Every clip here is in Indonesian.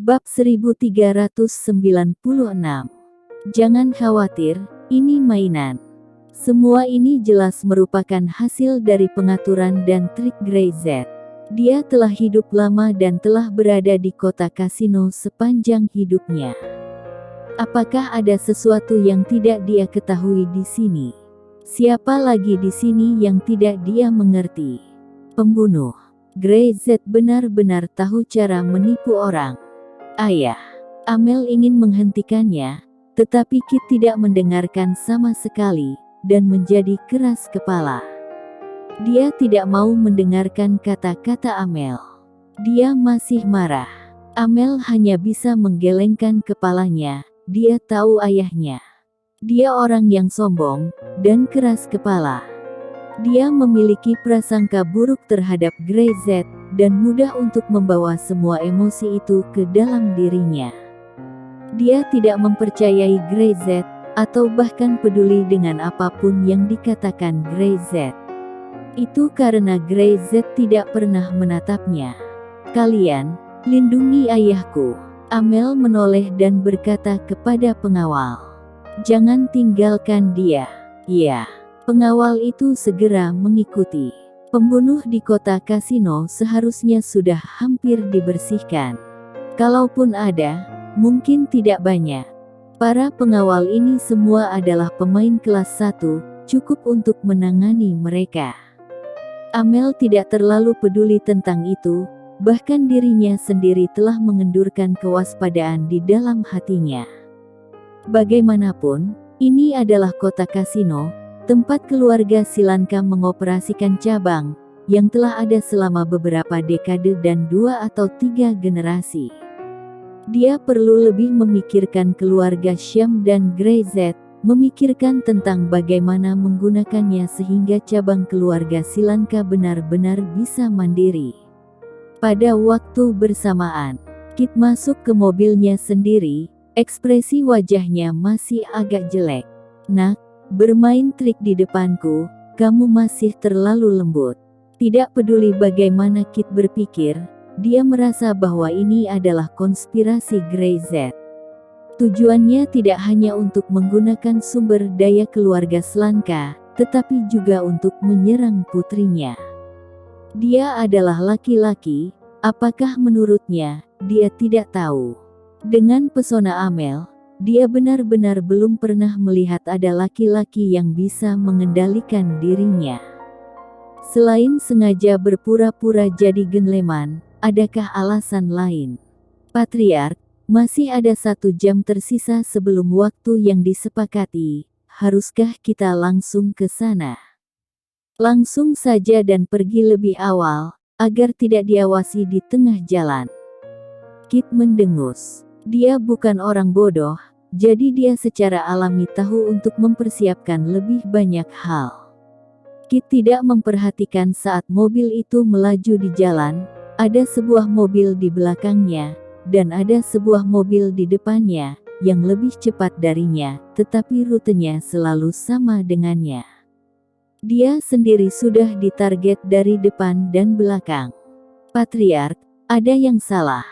Bab 1396. Jangan khawatir, ini mainan. Semua ini jelas merupakan hasil dari pengaturan dan trik Grey Z. Dia telah hidup lama dan telah berada di kota kasino sepanjang hidupnya. Apakah ada sesuatu yang tidak dia ketahui di sini? Siapa lagi di sini yang tidak dia mengerti? Pembunuh. Grey Z benar-benar tahu cara menipu orang. Ayah. Amel ingin menghentikannya, tetapi Kit tidak mendengarkan sama sekali, dan menjadi keras kepala. Dia tidak mau mendengarkan kata-kata Amel. Dia masih marah. Amel hanya bisa menggelengkan kepalanya, dia tahu ayahnya. Dia orang yang sombong, dan keras kepala. Dia memiliki prasangka buruk terhadap Grey Z, dan mudah untuk membawa semua emosi itu ke dalam dirinya. Dia tidak mempercayai Grey Z, atau bahkan peduli dengan apapun yang dikatakan Grey Z. Itu karena Grey Z tidak pernah menatapnya. Kalian, lindungi ayahku. Amel menoleh dan berkata kepada pengawal. Jangan tinggalkan dia. Ya. Pengawal itu segera mengikuti. Pembunuh di kota kasino seharusnya sudah hampir dibersihkan. Kalaupun ada, mungkin tidak banyak. Para pengawal ini semua adalah pemain kelas 1, cukup untuk menangani mereka. Amel tidak terlalu peduli tentang itu, bahkan dirinya sendiri telah mengendurkan kewaspadaan di dalam hatinya. Bagaimanapun, ini adalah kota kasino, tempat keluarga Silanka mengoperasikan cabang, yang telah ada selama beberapa dekade dan 2 atau 3 generasi. Dia perlu lebih memikirkan keluarga Syam dan Grey Z, memikirkan tentang bagaimana menggunakannya sehingga cabang keluarga Silanka benar-benar bisa mandiri. Pada waktu bersamaan, Kit masuk ke mobilnya sendiri, ekspresi wajahnya masih agak jelek. Nak, bermain trik di depanku, kamu masih terlalu lembut. Tidak peduli bagaimana Kit berpikir, dia merasa bahwa ini adalah konspirasi Grey Z. Tujuannya tidak hanya untuk menggunakan sumber daya keluarga Silanka, tetapi juga untuk menyerang putrinya. Dia adalah laki-laki, apakah menurutnya, dia tidak tahu. Dengan pesona Amel, dia benar-benar belum pernah melihat ada laki-laki yang bisa mengendalikan dirinya. Selain sengaja berpura-pura jadi gentleman, adakah alasan lain? Patriark, masih ada 1 jam tersisa sebelum waktu yang disepakati, haruskah kita langsung ke sana? Langsung saja dan pergi lebih awal, agar tidak diawasi di tengah jalan. Kit mendengus. Dia bukan orang bodoh, jadi dia secara alami tahu untuk mempersiapkan lebih banyak hal. Kit tidak memperhatikan saat mobil itu melaju di jalan, ada sebuah mobil di belakangnya, dan ada sebuah mobil di depannya, yang lebih cepat darinya, tetapi rutenya selalu sama dengannya. Dia sendiri sudah ditarget dari depan dan belakang. Patriark, ada yang salah.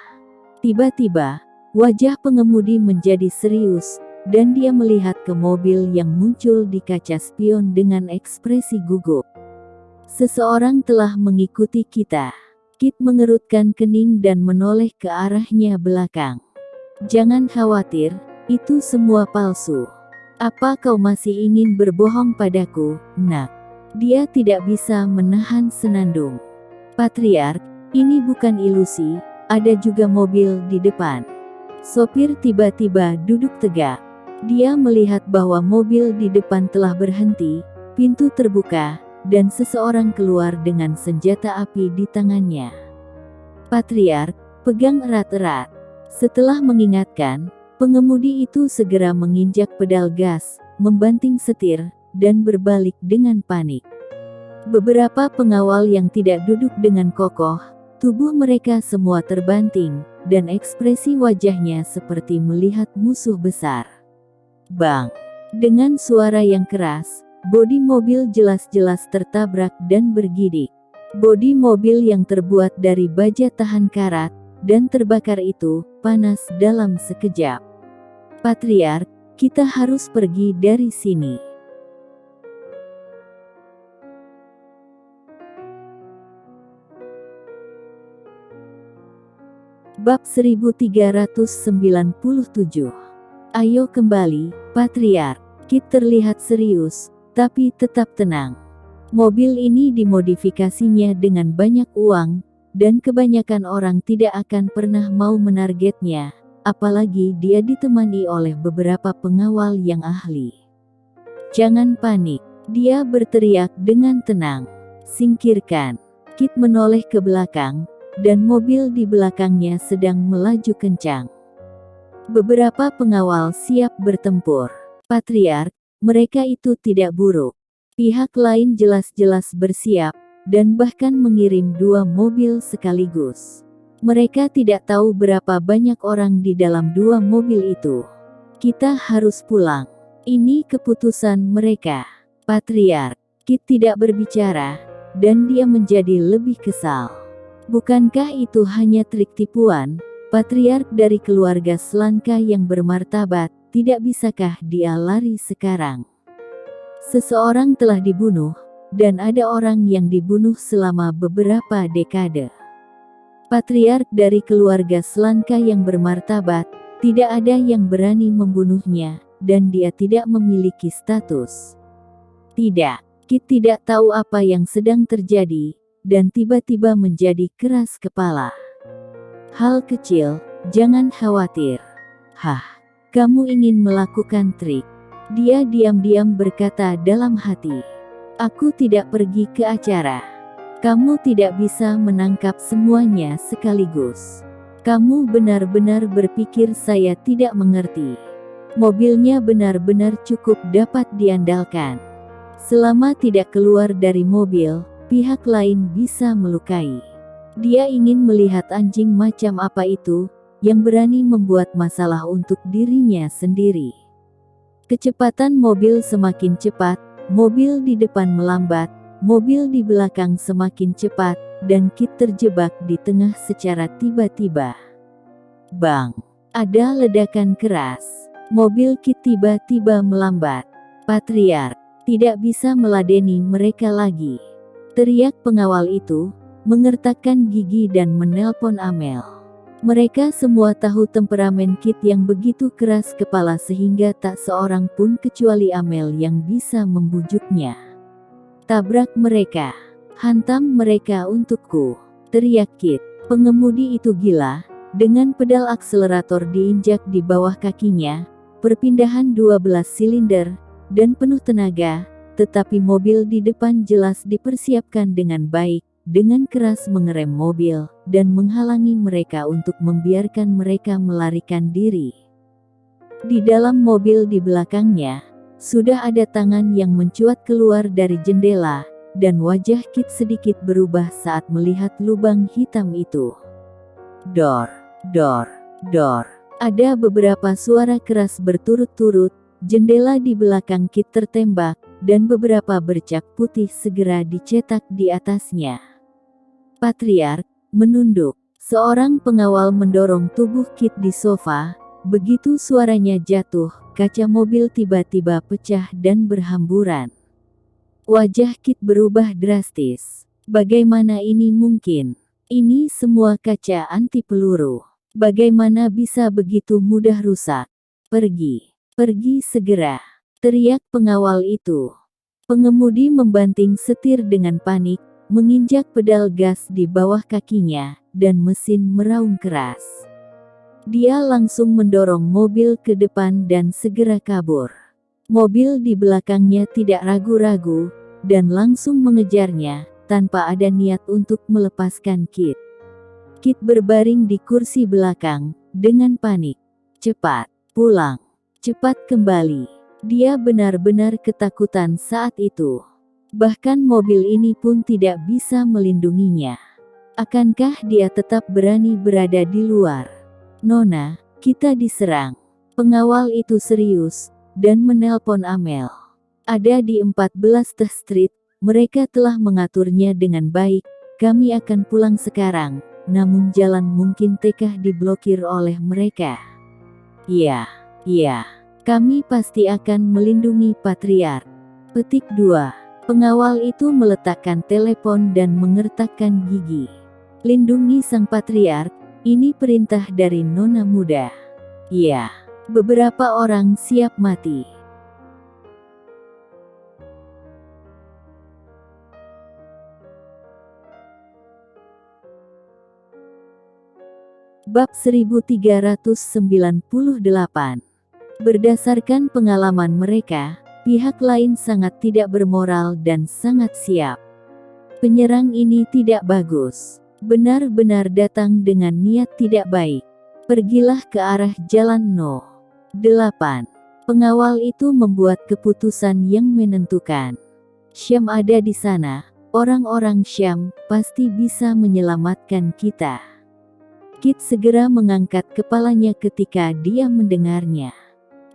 Tiba-tiba, wajah pengemudi menjadi serius, dan dia melihat ke mobil yang muncul di kaca spion dengan ekspresi gugup. Seseorang telah mengikuti kita. Kit mengerutkan kening dan menoleh ke arahnya belakang. Jangan khawatir, itu semua palsu. Apa kau masih ingin berbohong padaku, nak? Dia tidak bisa menahan senandung. Patriark, ini bukan ilusi, ada juga mobil di depan. Sopir tiba-tiba duduk tegak. Dia melihat bahwa mobil di depan telah berhenti, pintu terbuka, dan seseorang keluar dengan senjata api di tangannya. Patriark, pegang erat-erat. Setelah mengingatkan, pengemudi itu segera menginjak pedal gas, membanting setir, dan berbalik dengan panik. Beberapa pengawal yang tidak duduk dengan kokoh, tubuh mereka semua terbanting, dan ekspresi wajahnya seperti melihat musuh besar. Bang! Dengan suara yang keras, bodi mobil jelas-jelas tertabrak dan bergidik. Bodi mobil yang terbuat dari baja tahan karat, dan terbakar itu panas dalam sekejap. Patriark, kita harus pergi dari sini. Bab 1397. Ayo kembali, Patriark. Kit terlihat serius, tapi tetap tenang. Mobil ini dimodifikasinya dengan banyak uang, dan kebanyakan orang tidak akan pernah mau menargetnya, apalagi dia ditemani oleh beberapa pengawal yang ahli. Jangan panik, dia berteriak dengan tenang. Singkirkan. Kit menoleh ke belakang, dan mobil di belakangnya sedang melaju kencang. Beberapa pengawal siap bertempur. Patriark, mereka itu tidak buruk. Pihak lain jelas-jelas bersiap, dan bahkan mengirim 2 mobil sekaligus. Mereka tidak tahu berapa banyak orang di dalam 2 mobil itu. Kita harus pulang. Ini keputusan mereka. Patriark, Kit tidak berbicara, dan dia menjadi lebih kesal. Bukankah itu hanya trik tipuan? Patriark dari keluarga Slanka yang bermartabat, tidak bisakah dia lari sekarang? Seseorang telah dibunuh, dan ada orang yang dibunuh selama beberapa dekade. Patriark dari keluarga Slanka yang bermartabat, tidak ada yang berani membunuhnya, dan dia tidak memiliki status. Tidak, Kit tidak tahu apa yang sedang terjadi, dan tiba-tiba menjadi keras kepala. Hal kecil, jangan khawatir. Hah, kamu ingin melakukan trik? Dia diam-diam berkata dalam hati. Aku tidak pergi ke acara. Kamu tidak bisa menangkap semuanya sekaligus. Kamu benar-benar berpikir saya tidak mengerti. Mobilnya benar-benar cukup dapat diandalkan. Selama tidak keluar dari mobil, pihak lain bisa melukai. Dia ingin melihat anjing macam apa itu, yang berani membuat masalah untuk dirinya sendiri. Kecepatan mobil semakin cepat, mobil di depan melambat, mobil di belakang semakin cepat, dan Kit terjebak di tengah secara tiba-tiba. Bang! Ada ledakan keras. Mobil Kit tiba-tiba melambat. Patriark tidak bisa meladeni mereka lagi. Teriak pengawal itu, mengertakkan gigi dan menelpon Amel. Mereka semua tahu temperamen Kit yang begitu keras kepala sehingga tak seorang pun kecuali Amel yang bisa membujuknya. Tabrak mereka. Hantam mereka untukku. Teriak Kit. Pengemudi itu gila. Dengan pedal akselerator diinjak di bawah kakinya, perpindahan 12 silinder, dan penuh tenaga, tetapi mobil di depan jelas dipersiapkan dengan baik, dengan keras mengerem mobil, dan menghalangi mereka untuk membiarkan mereka melarikan diri. Di dalam mobil di belakangnya, sudah ada tangan yang mencuat keluar dari jendela, dan wajah Kit sedikit berubah saat melihat lubang hitam itu. Dor, dor, dor. Ada beberapa suara keras berturut-turut, jendela di belakang Kit tertembak, dan beberapa bercak putih segera dicetak di atasnya. Patriark menunduk. Seorang pengawal mendorong tubuh Kit di sofa. Begitu suaranya jatuh, kaca mobil tiba-tiba pecah dan berhamburan. Wajah Kit berubah drastis. Bagaimana ini mungkin? Ini semua kaca anti peluru. Bagaimana bisa begitu mudah rusak? Pergi, pergi segera, teriak pengawal itu. Pengemudi membanting setir dengan panik, menginjak pedal gas di bawah kakinya, dan mesin meraung keras. Dia langsung mendorong mobil ke depan dan segera kabur. Mobil di belakangnya tidak ragu-ragu, dan langsung mengejarnya, tanpa ada niat untuk melepaskan Kit. Kit berbaring di kursi belakang, dengan panik. Cepat, pulang. Cepat kembali. Dia benar-benar ketakutan saat itu. Bahkan mobil ini pun tidak bisa melindunginya. Akankah dia tetap berani berada di luar? Nona, kita diserang. Pengawal itu serius, dan menelpon Amel. Ada di 14 Street, mereka telah mengaturnya dengan baik, kami akan pulang sekarang, namun jalan mungkin tekah diblokir oleh mereka. Iya, kami pasti akan melindungi Patriark. Petik 2. Pengawal itu meletakkan telepon dan mengertakkan gigi. Lindungi sang Patriark, ini perintah dari Nona muda. Iya, beberapa orang siap mati. Bab 1398. Berdasarkan pengalaman mereka, pihak lain sangat tidak bermoral dan sangat siap. Penyerang ini tidak bagus. Benar-benar datang dengan niat tidak baik. Pergilah ke arah jalan No. 8. Pengawal itu membuat keputusan yang menentukan. Syam ada di sana, orang-orang Syam pasti bisa menyelamatkan kita. Kit segera mengangkat kepalanya ketika dia mendengarnya.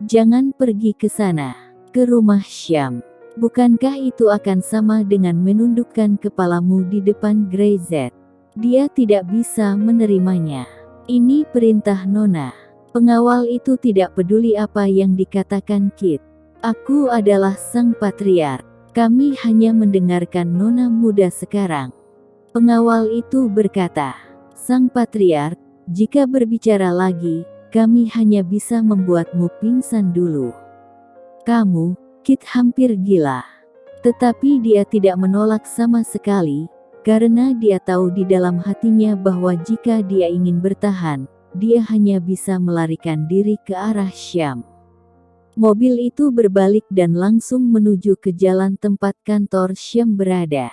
Jangan pergi ke sana, ke rumah Syam. Bukankah itu akan sama dengan menundukkan kepalamu di depan Greyzet? Dia tidak bisa menerimanya. Ini perintah Nona. Pengawal itu tidak peduli apa yang dikatakan Kit. Aku adalah sang Patriark. Kami hanya mendengarkan Nona muda sekarang. Pengawal itu berkata, Sang Patriark, jika berbicara lagi, kami hanya bisa membuatmu pingsan dulu. Kamu, Kit hampir gila. Tetapi dia tidak menolak sama sekali, karena dia tahu di dalam hatinya bahwa jika dia ingin bertahan, dia hanya bisa melarikan diri ke arah Syam. Mobil itu berbalik dan langsung menuju ke jalan tempat kantor Syam berada.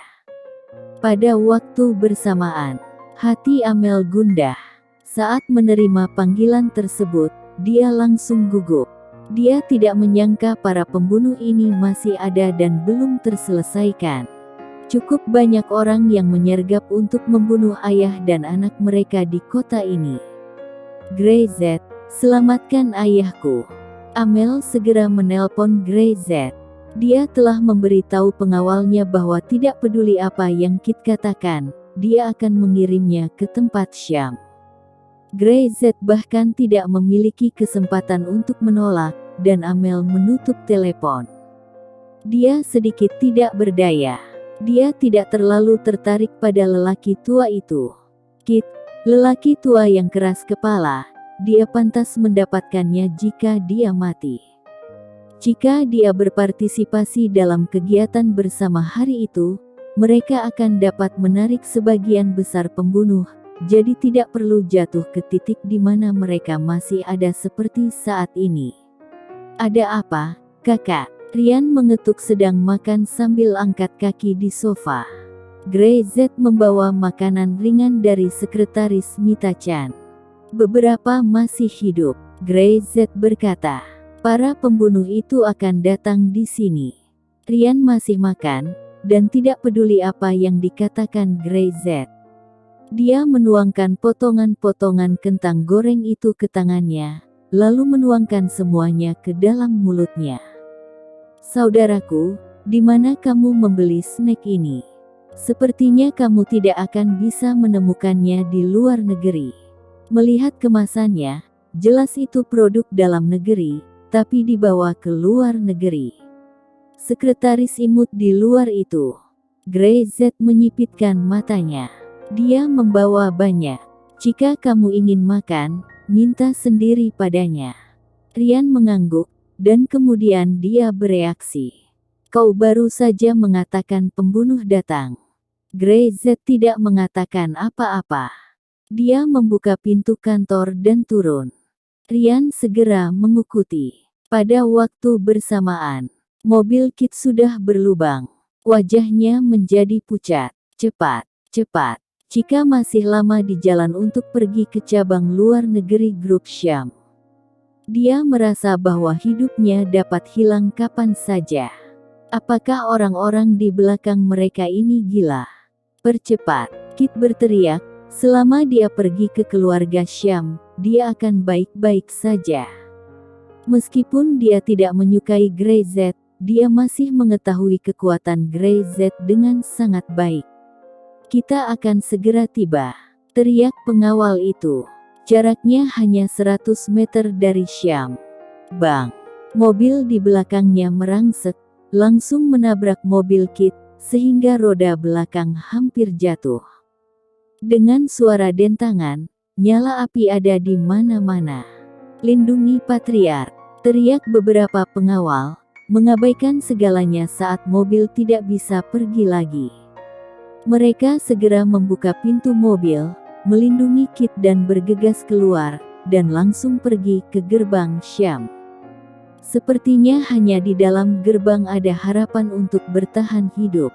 Pada waktu bersamaan, hati Amel gundah. Saat menerima panggilan tersebut, dia langsung gugup. Dia tidak menyangka para pembunuh ini masih ada dan belum terselesaikan. Cukup banyak orang yang menyergap untuk membunuh ayah dan anak mereka di kota ini. Greyzet, selamatkan ayahku. Amel segera menelpon Greyzet. Dia telah memberitahu pengawalnya bahwa tidak peduli apa yang Kit katakan, dia akan mengirimnya ke tempat Syam. Greyzet bahkan tidak memiliki kesempatan untuk menolak, dan Amel menutup telepon. Dia sedikit tidak berdaya. Dia tidak terlalu tertarik pada lelaki tua itu. Kit, lelaki tua yang keras kepala, dia pantas mendapatkannya jika dia mati. Jika dia berpartisipasi dalam kegiatan bersama hari itu, mereka akan dapat menarik sebagian besar pembunuh, jadi tidak perlu jatuh ke titik di mana mereka masih ada seperti saat ini. Ada apa, kakak? Rian mengetuk sedang makan sambil angkat kaki di sofa. Greyzet membawa makanan ringan dari sekretaris Mita-chan. Beberapa masih hidup, Greyzet berkata. Para pembunuh itu akan datang di sini. Rian masih makan, dan tidak peduli apa yang dikatakan Greyzet. Dia menuangkan potongan-potongan kentang goreng itu ke tangannya, lalu menuangkan semuanya ke dalam mulutnya. Saudaraku, di mana kamu membeli snack ini? Sepertinya kamu tidak akan bisa menemukannya di luar negeri. Melihat kemasannya, jelas itu produk dalam negeri, tapi dibawa ke luar negeri. Sekretaris imut di luar itu. Greyzet menyipitkan matanya. Dia membawa banyak. Jika kamu ingin makan, minta sendiri padanya. Rian mengangguk, dan kemudian dia bereaksi. Kau baru saja mengatakan pembunuh datang. Greyzet tidak mengatakan apa-apa. Dia membuka pintu kantor dan turun. Rian segera mengikuti. Pada waktu bersamaan, mobil Kit sudah berlubang. Wajahnya menjadi pucat. Cepat, cepat. Jika masih lama di jalan untuk pergi ke cabang luar negeri grup Syam. Dia merasa bahwa hidupnya dapat hilang kapan saja. Apakah orang-orang di belakang mereka ini gila? Percepat, Kit berteriak, selama dia pergi ke keluarga Syam, dia akan baik-baik saja. Meskipun dia tidak menyukai Greyzet, dia masih mengetahui kekuatan Greyzet dengan sangat baik. Kita akan segera tiba. teriak pengawal itu. Jaraknya hanya 100 meter dari Syam. Bang! Mobil di belakangnya merangsek, langsung menabrak mobil Kit, sehingga roda belakang hampir jatuh. Dengan suara dentangan, nyala api ada di mana-mana. Lindungi Patriark! Teriak beberapa pengawal, mengabaikan segalanya saat mobil tidak bisa pergi lagi. Mereka segera membuka pintu mobil, melindungi Kit dan bergegas keluar, dan langsung pergi ke gerbang Syam. Sepertinya hanya di dalam gerbang ada harapan untuk bertahan hidup.